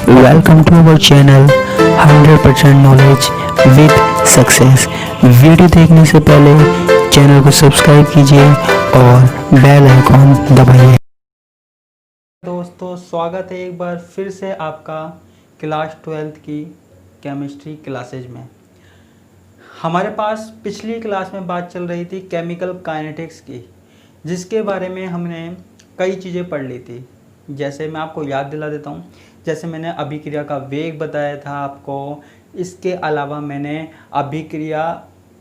Welcome to our channel 100% knowledge with success. Video देखने से पहले चैनल को सब्सक्राइब कीजिए और बेल आइकॉन दबाइए। दोस्तों, स्वागत है एक बार फिर से आपका क्लास 12th की केमिस्ट्री क्लासेज में। हमारे पास पिछली क्लास में बात चल रही थी केमिकल काइनेटिक्स की, जिसके बारे में हमने कई चीज़ें पढ़ ली थी। जैसे मैं आपको याद दिला देता हूँ, जैसे मैंने अभिक्रिया का वेग बताया था आपको, इसके अलावा मैंने अभिक्रिया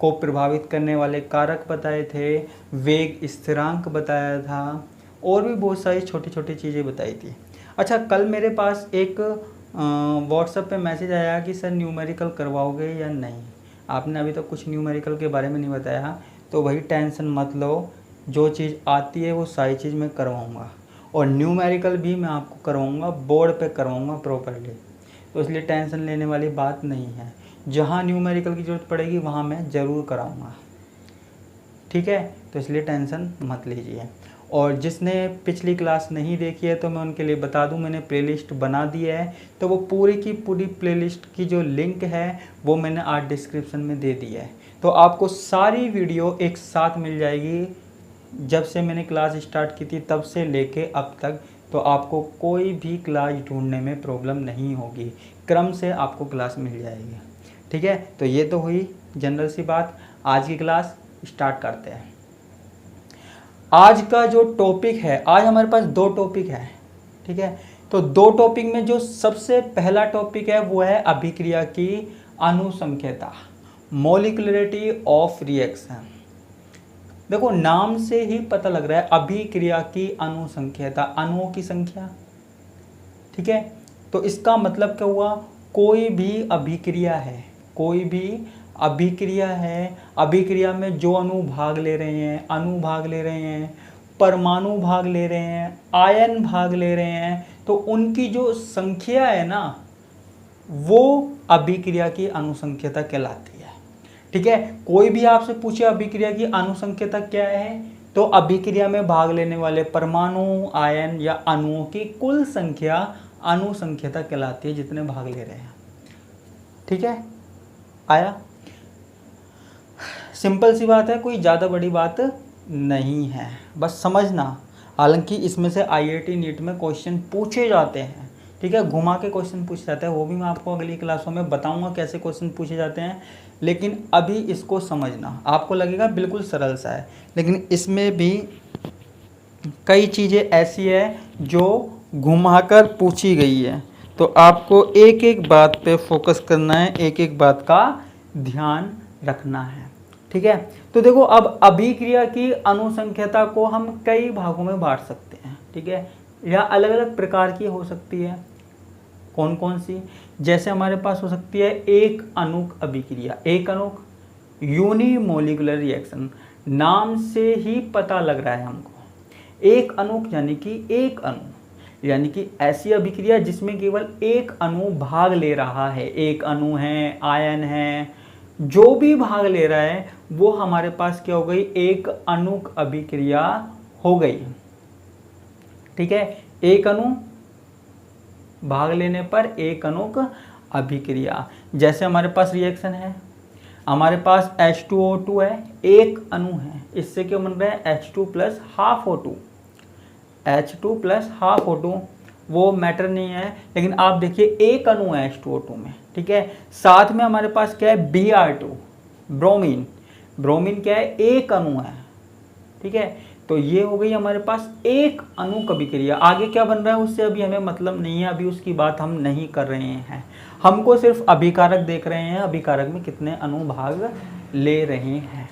को प्रभावित करने वाले कारक बताए थे, वेग स्थिरांक बताया था और भी बहुत सारी छोटी छोटी चीज़ें बताई थी। अच्छा, कल मेरे पास एक व्हाट्सएप पे मैसेज आया कि सर न्यूमेरिकल करवाओगे या नहीं। आपने अभी तक कुछ न्यूमेरिकल के बारे में नहीं बताया, तो वही टेंशन मत लो, जो चीज़ आती है वो सारी चीज़ मैं करवाऊँगा और न्यूमेरिकल भी मैं आपको करवाऊँगा, बोर्ड पे करवाऊँगा प्रॉपरली। तो इसलिए टेंशन लेने वाली बात नहीं है। जहाँ न्यूमेरिकल की ज़रूरत पड़ेगी वहाँ मैं ज़रूर कराऊँगा, ठीक है। तो इसलिए टेंशन मत लीजिए। और जिसने पिछली क्लास नहीं देखी है तो मैं उनके लिए बता दूं, मैंने प्लेलिस्ट बना दी है। तो वो पूरी की पूरी प्लेलिस्ट की जो लिंक है वो मैंने आज डिस्क्रिप्शन में दे दी है। तो आपको सारी वीडियो एक साथ मिल जाएगी, जब से मैंने क्लास स्टार्ट की थी तब से लेके अब तक। तो आपको कोई भी क्लास ढूंढने में प्रॉब्लम नहीं होगी, क्रम से आपको क्लास मिल जाएगी, ठीक है। तो ये तो हुई जनरल सी बात। आज की क्लास स्टार्ट करते हैं। आज का जो टॉपिक है, आज हमारे पास दो टॉपिक है, ठीक है। तो दो टॉपिक में जो सबसे पहला टॉपिक है वो है अभिक्रिया की अनुसंख्यता, मॉलिक्यूलरिटी ऑफ रिएक्शन। देखो, नाम से ही पता लग रहा है अभिक्रिया की अनुसंख्यता, अणुओं की संख्या, ठीक है। तो इसका मतलब क्या हुआ, कोई भी अभिक्रिया है, कोई भी अभिक्रिया है, अभिक्रिया में जो अणु भाग ले रहे हैं, अणु भाग ले रहे हैं, परमाणु भाग ले रहे हैं, आयन भाग ले रहे हैं, तो उनकी जो संख्या है ना, वो अभिक्रिया की अनुसंख्यता कहलाती है, ठीक है। कोई भी आपसे पूछे अभिक्रिया की अनुसंख्यता क्या है, तो अभिक्रिया में भाग लेने वाले परमाणु, आयन या अणुओं की कुल संख्या अनुसंख्यता कहलाती है, जितने भाग ले रहे हैं, ठीक है। आया, सिंपल सी बात है, कोई ज़्यादा बड़ी बात नहीं है, बस समझना। हालांकि इसमें से आईआईटी नीट में क्वेश्चन पूछे जाते हैं, ठीक है, घुमा के क्वेश्चन पूछे जाते हैं, वो भी मैं आपको अगली क्लासों में बताऊंगा कैसे क्वेश्चन पूछे जाते हैं। लेकिन अभी इसको समझना, आपको लगेगा बिल्कुल सरल सा है, लेकिन इसमें भी कई चीज़ें ऐसी है जो घुमाकर पूछी गई है। तो आपको एक एक बात पे फोकस करना है, एक एक बात का ध्यान रखना है, ठीक है। तो देखो, अब अभिक्रिया की अनुसंख्यता को हम कई भागों में बांट सकते हैं, ठीक है, या अलग अलग प्रकार की हो सकती है। कौन कौन सी? जैसे हमारे पास हो सकती है एक अणुक अभिक्रिया, एक अणुक यूनिमोलिकुलर रिएक्शन। नाम से ही पता लग रहा है हमको, एक अणुक यानी कि एक अणु, यानी कि ऐसी अभिक्रिया जिसमें केवल एक अणु भाग ले रहा है, एक अणु है, आयन है, जो भी भाग ले रहा है वो हमारे पास क्या हो गई, एक अणुक अभिक्रिया हो गई, ठीक है। एक अणु भाग लेने पर एक अणुक अभिक्रिया। जैसे हमारे पास रिएक्शन है, हमारे पास H2O2 है, एक अणु है, इससे क्या बन रहा है, H2 plus half O2, H2 plus half O2, वो मैटर नहीं है। लेकिन आप देखिए एक अणु है H2O2 में, ठीक है। साथ में हमारे पास क्या है, Br2, ब्रोमीन। ब्रोमीन क्या है, एक अणु है, ठीक है। तो ये हो गई हमारे पास एक अणुक अभिक्रिया। आगे क्या बन रहा है उससे अभी हमें मतलब नहीं है, अभी उसकी बात हम नहीं कर रहे हैं, हमको सिर्फ अभिकारक देख रहे हैं, अभिकारक में कितने अणु भाग ले रहे हैं,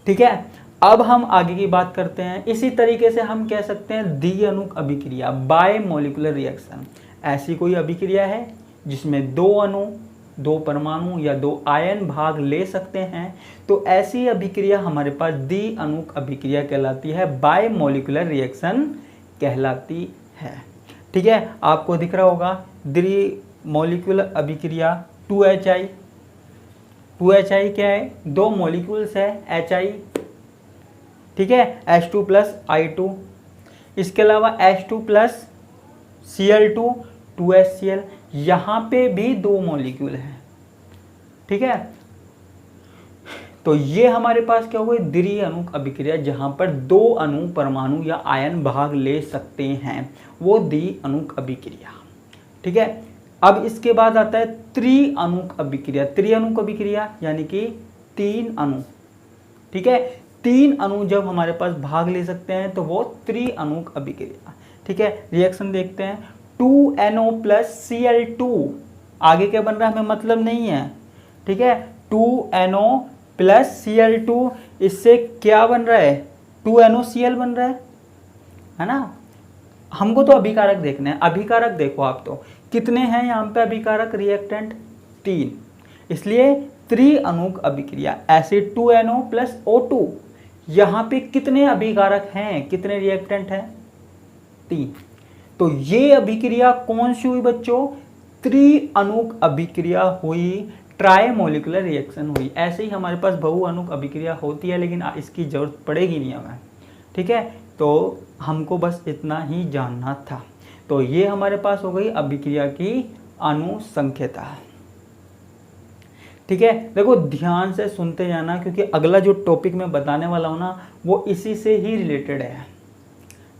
ठीक है। अब हम आगे की बात करते हैं। इसी तरीके से हम कह सकते हैं द्विअणुक अभिक्रिया, बायमोलिकुलर रिएक्शन। ऐसी कोई अभिक्रिया है जिसमें दो अणु, दो परमाणु या दो आयन भाग ले सकते हैं, तो ऐसी अभिक्रिया हमारे पास द्विअणुक अभिक्रिया कहलाती है, बायमोलिकुलर रिएक्शन कहलाती है, ठीक है। आपको दिख रहा होगा द्विमोलिकुलर अभिक्रिया 2HI। 2HI क्या है, दो मॉलिक्यूल्स है HI, ठीक है, H2 प्लस I2। इसके अलावा H2 प्लस Cl2 2HCl, यहाँ पे भी 2 मॉलिक्यूल हैं, ठीक है। तो ये हमारे पास क्या हो गई, द्वि अणुक अभिक्रिया, जहां पर 2 अणु परमाणु या आयन भाग ले सकते हैं, वो द्वि अणुक अभिक्रिया, ठीक है। अब इसके बाद आता है त्रि अणुक अभिक्रिया। त्रि अणुक अभिक्रिया यानी कि 3 अणु, ठीक है। 3 अणु जब हमारे पास भाग ले सकते हैं तो वो त्रि अणुक अभिक्रिया, ठीक है। रिएक्शन देखते हैं, 2NO प्लस Cl2, आगे क्या बन रहा है हमें मतलब नहीं है, ठीक है। 2NO प्लस Cl2, इससे क्या बन रहा है, 2NOCl बन रहा है ना। हमको तो अभिकारक देखना है, अभिकारक देखो आप, तो कितने हैं यहाँ पे अभिकारक रिएक्टेंट, 3, इसलिए त्रि अणुक अभिक्रिया। एसिड 2NO प्लस O2, यहाँ पे कितने अभिकारक हैं, कितने रिएक्टेंट हैं, 3। तो ये अभिक्रिया कौन सी हुई बच्चों, त्रि अणुक अभिक्रिया हुई, ट्राइमोलिकुलर रिएक्शन हुई। ऐसे ही हमारे पास बहु अणुक अभिक्रिया होती है, लेकिन इसकी जरूरत पड़ेगी नहीं हमें, ठीक है। तो हमको बस इतना ही जानना था। तो ये हमारे पास हो गई अभिक्रिया की अनुसंख्यता, ठीक है। देखो ध्यान से सुनते जाना, क्योंकि अगला जो टॉपिक मैं बताने वाला हूँ ना, वो इसी से ही रिलेटेड है,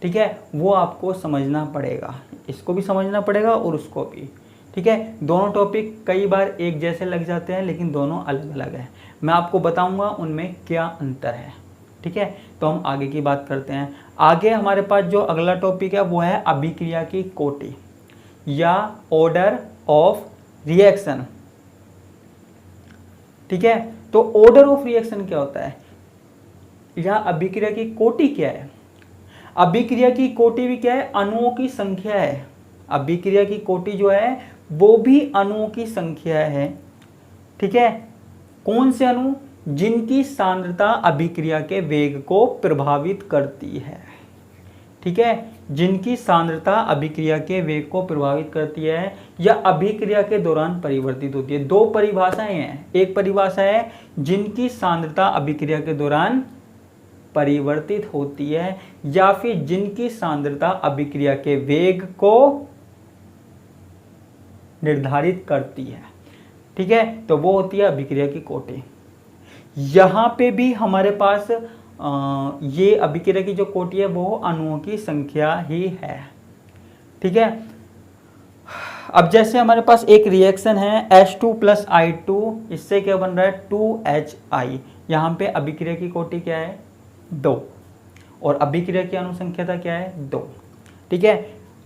ठीक है। वो आपको समझना पड़ेगा, इसको भी समझना पड़ेगा और उसको भी, ठीक है। दोनों टॉपिक कई बार एक जैसे लग जाते हैं, लेकिन दोनों अलग अलग हैं। मैं आपको बताऊंगा उनमें क्या अंतर है, ठीक है। तो हम आगे की बात करते हैं। आगे हमारे पास जो अगला टॉपिक है वो है अभिक्रिया की कोटि या ऑर्डर ऑफ रिएक्शन, ठीक है। तो ऑर्डर ऑफ रिएक्शन क्या होता है, या अभिक्रिया की कोटि क्या है। अभिक्रिया की कोटि भी क्या है, अणुओं की संख्या है। अभिक्रिया की कोटि जो है वो भी अणुओं की संख्या है, ठीक है। कौन से अणु, जिनकी सांद्रता अभिक्रिया के वेग को प्रभावित करती है, ठीक है। जिनकी सांद्रता अभिक्रिया के वेग को प्रभावित करती है या अभिक्रिया के दौरान परिवर्तित होती है। 2 परिभाषाएं हैं, एक परिभाषा है जिनकी सांद्रता अभिक्रिया के दौरान परिवर्तित होती है, या फिर जिनकी सांद्रता अभिक्रिया के वेग को निर्धारित करती है, ठीक है। तो वो होती है अभिक्रिया की कोटि। यहां पे भी हमारे पास ये अभिक्रिया की जो कोटि है वो अणुओं की संख्या ही है, ठीक है। अब जैसे हमारे पास एक रिएक्शन है H2 प्लस I2, इससे क्या बन रहा है 2HI। यहाँ पे अभिक्रिया की कोटि क्या है 2 और अभिक्रिया की अनुसंख्यता क्या है 2, ठीक है।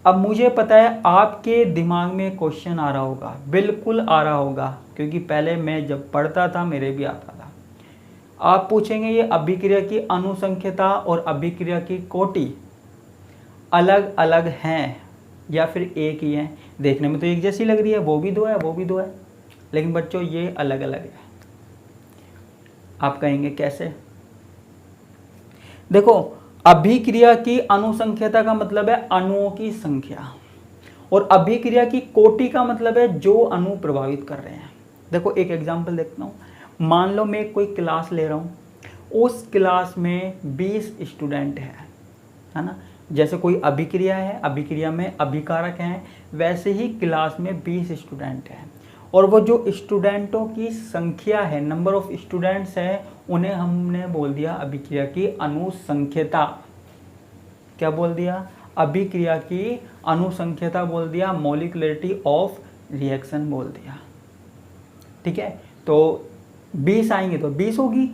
अब मुझे पता है आपके दिमाग में क्वेश्चन आ रहा होगा, बिल्कुल आ रहा होगा, क्योंकि पहले मैं जब पढ़ता था मेरे भी आता था। आप पूछेंगे ये अभिक्रिया की अनुसंख्यता और अभिक्रिया की कोटि अलग अलग हैं या फिर एक ही है। देखने में तो एक जैसी लग रही है, वो भी 2 है, वो भी 2 है, लेकिन बच्चों ये अलग अलग है। आप कहेंगे कैसे, देखो अभिक्रिया की अनुसंख्यता का मतलब है अणुओं की संख्या, और अभिक्रिया की कोटि का मतलब है जो अणु प्रभावित कर रहे हैं। देखो एक एग्जांपल देखता हूँ, मान लो मैं कोई क्लास ले रहा हूँ, उस क्लास में 20 स्टूडेंट है ना। जैसे कोई अभिक्रिया है, अभिक्रिया में अभिकारक हैं, वैसे ही क्लास में 20 स्टूडेंट हैं, और वो जो स्टूडेंटों की संख्या है, नंबर ऑफ स्टूडेंट्स है, उन्हें हमने बोल दिया अभिक्रिया की अनुसंख्यता। क्या बोल दिया, अभिक्रिया की अनुसंख्यता बोल दिया, मॉलिक्युलरिटी ऑफ रिएक्शन बोल दिया, ठीक है। तो 20 आएंगे तो 20 होगी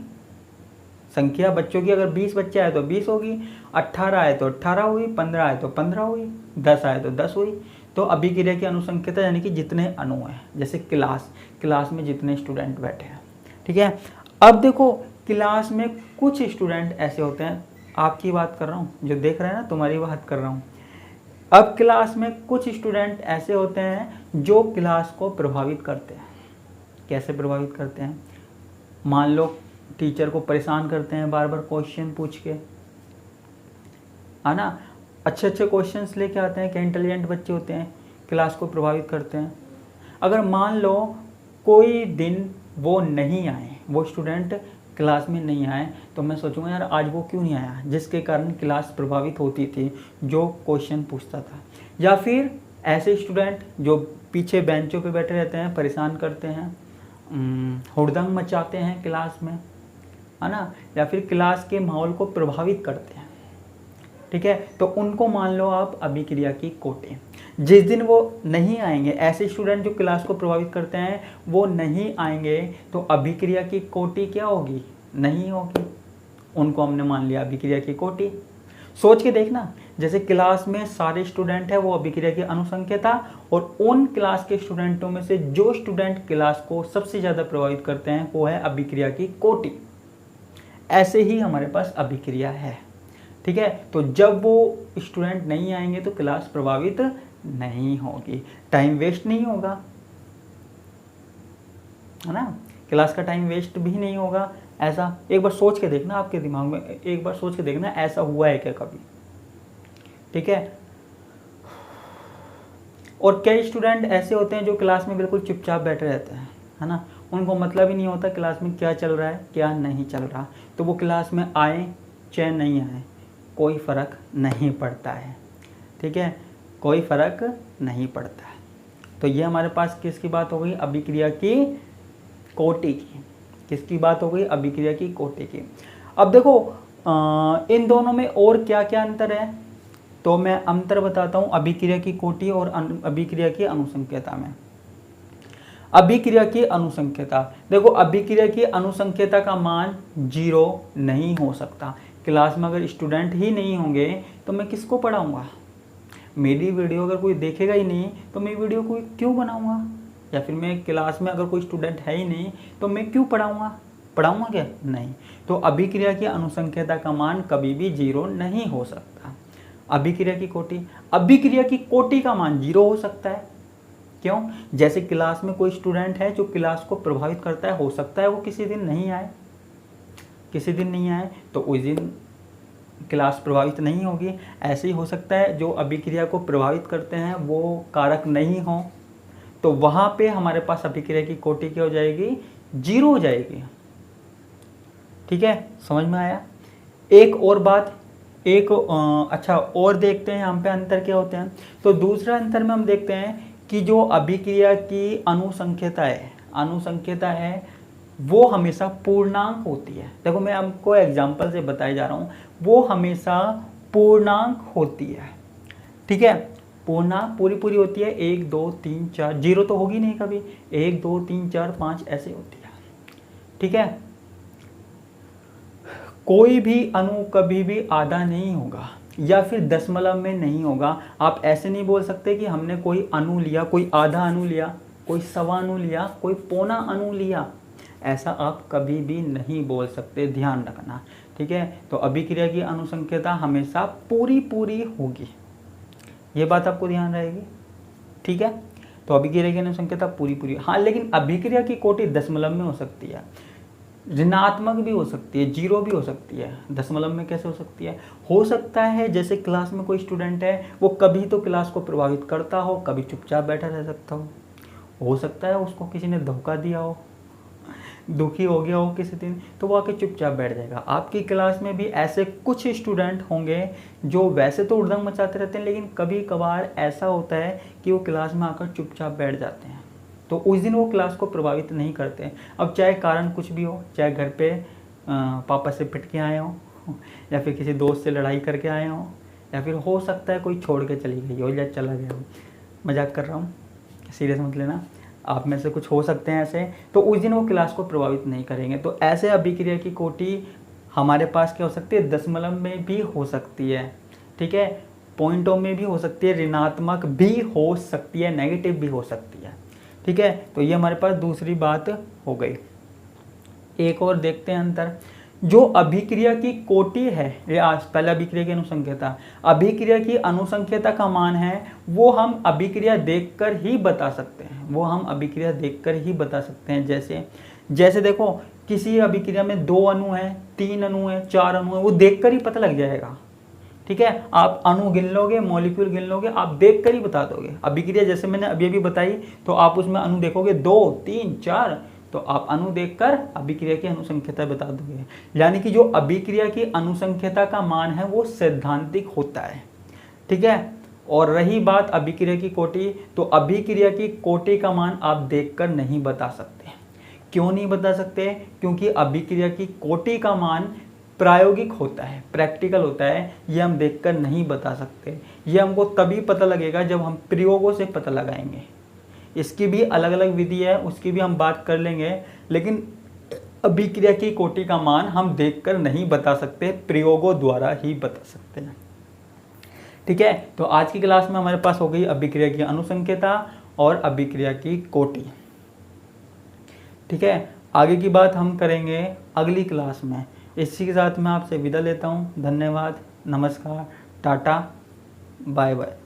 संख्या बच्चों की, अगर 20 बच्चे आए तो 20 होगी, 18 आए तो 18 हुई, 15 आए तो 15 हुई, 10 आए तो 10 हुई। तो अभिक्रिया की अनुसंख्यता यानी कि जितने अणु हैं, जैसे क्लास में जितने स्टूडेंट बैठे हैं, ठीक है। अब देखो क्लास में कुछ स्टूडेंट ऐसे होते हैं, आपकी बात कर रहा हूँ, जो देख रहे हैं ना तुम्हारी बात कर रहा हूँ। अब क्लास में कुछ स्टूडेंट ऐसे होते हैं जो क्लास को प्रभावित करते हैं। कैसे प्रभावित करते हैं, मान लो टीचर को परेशान करते हैं बार बार क्वेश्चन पूछ के, है ना। अच्छे अच्छे क्वेश्चंस लेके आते हैं, क्या इंटेलिजेंट बच्चे होते हैं, क्लास को प्रभावित करते हैं। अगर मान लो कोई दिन वो नहीं आए, वो स्टूडेंट क्लास में नहीं आए, तो मैं सोचूंगा यार आज वो क्यों नहीं आया, जिसके कारण क्लास प्रभावित होती थी, जो क्वेश्चन पूछता था। या फिर ऐसे स्टूडेंट जो पीछे बेंचों पे बैठे रहते हैं, परेशान करते हैं, हुड़दंग मचाते हैं क्लास में, है ना, या फिर क्लास के माहौल को प्रभावित करते हैं, ठीक है, तो उनको मान लो आप अभिक्रिया की कोटि। जिस दिन वो नहीं आएंगे, ऐसे स्टूडेंट जो क्लास को प्रभावित करते हैं वो नहीं आएंगे, तो अभिक्रिया की कोटि क्या होगी? नहीं होगी। उनको हमने मान लिया अभिक्रिया की कोटि। सोच के देखना, जैसे क्लास में सारे स्टूडेंट है वो अभिक्रिया की अनुसंख्यता, और उन क्लास के स्टूडेंटों में से जो स्टूडेंट क्लास को सबसे ज़्यादा प्रभावित करते हैं वो है अभिक्रिया की कोटि। ऐसे ही हमारे पास अभिक्रिया है, ठीक है। तो जब वो स्टूडेंट नहीं आएंगे तो क्लास प्रभावित नहीं होगी, टाइम वेस्ट नहीं होगा, है ना, क्लास का टाइम वेस्ट भी नहीं होगा। ऐसा एक बार सोच के देखना, आपके दिमाग में एक बार सोच के देखना ऐसा हुआ है क्या कभी, ठीक है। और कई स्टूडेंट ऐसे होते हैं जो क्लास में बिल्कुल चुपचाप बैठे रहते हैं, है ना, उनको मतलब ही नहीं होता क्लास में क्या चल रहा है क्या नहीं चल रहा, तो वो क्लास में आए चाहे नहीं आए कोई फ़र्क नहीं पड़ता है, ठीक है, कोई फ़र्क नहीं पड़ता है। तो ये हमारे पास किसकी बात हो गई? अभिक्रिया की कोटि की। किसकी बात हो गई? अभिक्रिया की कोटि की। अब देखो इन दोनों में और क्या क्या अंतर है, तो मैं अंतर बताता हूँ अभिक्रिया की कोटि और अभिक्रिया की अनुसंख्यता में। अभिक्रिया की अनुसंख्यता, देखो अभिक्रिया की अनुसंख्यता का मान 0 नहीं हो सकता। क्लास में अगर स्टूडेंट ही नहीं होंगे तो मैं किसको पढ़ाऊँगा? मेरी वीडियो अगर कोई देखेगा ही नहीं तो मैं वीडियो को क्यों बनाऊँगा? या फिर मैं क्लास में अगर कोई स्टूडेंट है ही नहीं तो मैं क्यों पढ़ाऊँगा? पढ़ाऊँगा क्या? नहीं। तो अभिक्रिया की अनुसंख्यता का मान कभी भी 0 नहीं हो सकता। अभिक्रिया की कोटि, अभिक्रिया की कोटि का मान 0 हो सकता है। क्यों? जैसे क्लास में कोई स्टूडेंट है जो क्लास को प्रभावित करता है, हो सकता है वो किसी दिन नहीं आए, किसी दिन नहीं आए तो उस दिन क्लास प्रभावित नहीं होगी। ऐसे ही हो सकता है जो अभिक्रिया को प्रभावित करते हैं वो कारक नहीं हो, तो वहाँ पे हमारे पास अभिक्रिया की कोटि क्या हो जाएगी? 0 हो जाएगी, ठीक है, समझ में आया। एक और बात, एक अच्छा और देखते हैं यहाँ पे अंतर क्या होते हैं। तो दूसरा अंतर में हम देखते हैं कि जो अभिक्रिया की अनुसंख्यता है वो हमेशा पूर्णांक होती है। देखो मैं आपको एग्जांपल से बताए जा रहा हूँ, वो हमेशा पूर्णांक होती है, ठीक है, पूर्णांक पूरी पूरी होती है। 1 2 3 4, 0 तो होगी नहीं कभी, 1 2 3 4 5 ऐसे होती है, ठीक है। कोई भी अणु कभी भी आधा नहीं होगा या फिर दशमलव में नहीं होगा। आप ऐसे नहीं बोल सकते कि हमने कोई अणु लिया, कोई आधा अणु लिया, कोई सवा अणु लिया, कोई पौना अणु लिया, ऐसा आप कभी भी नहीं बोल सकते, ध्यान रखना, ठीक है। तो अभिक्रिया की अनुसंख्यता हमेशा पूरी पूरी होगी, ये बात आपको ध्यान रहेगी, ठीक है। तो अभिक्रिया की अनुसंख्यता पूरी पूरी, हाँ, लेकिन अभिक्रिया की कोटि दशमलव में हो सकती है, ऋणात्मक भी हो सकती है, 0 भी हो सकती है। दशमलव में कैसे हो सकती है? हो सकता है जैसे क्लास में कोई स्टूडेंट है वो कभी तो क्लास को प्रभावित करता हो, कभी चुपचाप बैठा रह सकता हो सकता है उसको किसी ने धोखा दिया हो, दुखी हो गया हो किसी दिन, तो वो आके चुपचाप बैठ जाएगा। आपकी क्लास में भी ऐसे कुछ स्टूडेंट होंगे जो वैसे तो उड़दंग मचाते रहते हैं, लेकिन कभी कभार ऐसा होता है कि वो क्लास में आकर चुपचाप बैठ जाते हैं, तो उस दिन वो क्लास को प्रभावित नहीं करते। अब चाहे कारण कुछ भी हो, चाहे घर पे पापा से पिट के आए हो, या फिर किसी दोस्त से लड़ाई करके आए हो, या फिर हो सकता है कोई छोड़ के चली गई हो या चला गया हो, मजाक कर रहा हूँ, सीरियस मत लेना, आप में से कुछ हो सकते हैं ऐसे, तो उस दिन वो क्लास को प्रभावित नहीं करेंगे। तो ऐसे अभिक्रिया की कोटि हमारे पास क्या हो सकती है? दशमलव में भी हो सकती है, ठीक है, पॉइंटों में भी हो सकती है, ऋणात्मक भी हो सकती है, नेगेटिव भी हो सकती है, ठीक है। तो ये हमारे पास दूसरी बात हो गई। एक और देखते हैं अंतर, जो अभिक्रिया की कोटि है, ये आज पहले अभिक्रिया की अनुसंख्यता, अभिक्रिया की अनुसंख्यता का मान है वो हम अभिक्रिया देखकर ही बता सकते हैं, वो हम अभिक्रिया देखकर ही बता सकते हैं। जैसे देखो किसी अभिक्रिया में 2 अणु है, 3 अणु है, 4 अणु है, वो देखकर ही पता लग जाएगा, ठीक है। आप अणु गिन लोगे, मॉलिक्यूल गिन लोगे, आप देखकर ही बता दोगे। अभिक्रिया जैसे मैंने अभी बताई, तो आप उसमें अणु देखोगे 2 3 4, तो आप अणु देखकर अभिक्रिया की अनुसंख्यता बता दोगे। यानी कि जो अभिक्रिया की अनुसंख्यता का मान है वो सैद्धांतिक होता है, ठीक है। और रही बात अभिक्रिया की कोटि, तो अभिक्रिया की कोटि का मान आप देखकर नहीं बता सकते। क्यों नहीं बता सकते? क्योंकि अभिक्रिया की कोटि का मान प्रायोगिक होता है, प्रैक्टिकल होता है, ये हम देखकर नहीं बता सकते। ये हमको तभी पता लगेगा जब हम प्रयोगों से पता लगाएंगे। इसकी भी अलग अलग विधि है, उसकी भी हम बात कर लेंगे, लेकिन अभिक्रिया की कोटि का मान हम देखकर नहीं बता सकते, प्रयोगों द्वारा ही बता सकते हैं। ठीक है, तो आज की क्लास में हमारे पास हो गई अभिक्रिया की अनुसंख्यता और अभिक्रिया की कोटि। ठीक है, आगे की बात हम करेंगे अगली क्लास में। इसी के साथ मैं आपसे विदा लेता हूँ। धन्यवाद, नमस्कार, टाटा, बाय बाय।